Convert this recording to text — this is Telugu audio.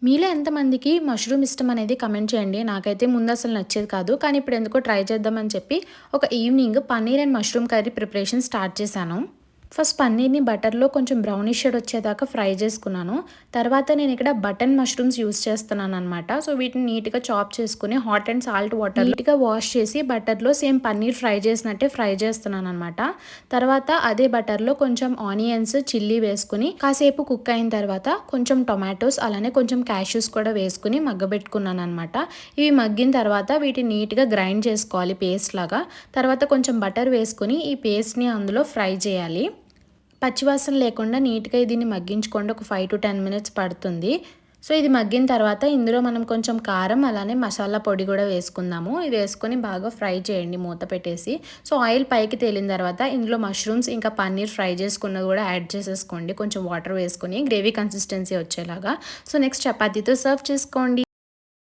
మీలో ఎంతమందికి మష్రూమ్ ఇష్టం అనేది కమెంట్ చేయండి. నాకైతే ముందు అసలు నచ్చేది కాదు. కానీ ఇప్పుడు ఎందుకో ట్రై చేద్దామని చెప్పి ఒక evening paneer and mushroom curry preparation start చేశాను. ఫస్ట్ పన్నీర్‌ని బటర్‌లో కొంచెం బ్రౌనిష్ షేడ్ వచ్చేదాకా ఫ్రై చేసుకున్నాను. తర్వాత నేను ఇక్కడ బటన్ మష్రూమ్స్ యూజ్ చేస్తున్నాననమాట. సో, వీటిని నీట్‌గా చాప్ చేసుకొని హాట్ అండ్ సాల్ట్ వాటర్ నీట్‌గా వాష్ చేసి బటర్‌లో సేమ్ పన్నీర్ ఫ్రై చేసినట్టే ఫ్రై చేస్తున్నాననమాట. తర్వాత అదే బటర్‌లో కొంచెం ఆనియన్స్, చిల్లీ వేసుకొని కాసేపు కుక్ అయిన తర్వాత కొంచెం టొమాటోస్ అలానే కొంచెం క్యాష్యూస్ కూడా వేసుకొని మగ్గబెట్టుకున్నాననమాట. ఇవి మగ్గిన తర్వాత వీటిని నీట్‌గా గ్రైండ్ చేసుకోవాలి పేస్ట్ లాగా. తర్వాత కొంచెం బటర్ వేసుకొని ఈ పేస్ట్‌ని అందులో ఫ్రై చేయాలి. పచ్చివాసన లేకుండా నీట్‌గా దీన్ని మగ్గించుకోండి. ఒక 5-10 మినిట్స్ పడుతుంది. సో, ఇది మగ్గిన తర్వాత ఇందులో మనం కొంచెం కారం అలానే మసాలా పొడి కూడా వేసుకుందాము. ఇది వేసుకొని బాగా ఫ్రై చేయండి మూత పెట్టేసి. సో, ఆయిల్ పైకి తేలిన తర్వాత ఇందులో మష్రూమ్స్ ఇంకా పన్నీర్ ఫ్రై చేసుకున్నది కూడా యాడ్ చేసేసుకోండి. కొంచెం వాటర్ వేసుకొని గ్రేవీ కన్సిస్టెన్సీ వచ్చేలాగా. సో, నెక్స్ట్ చపాతీతో సర్వ్ చేసుకోండి.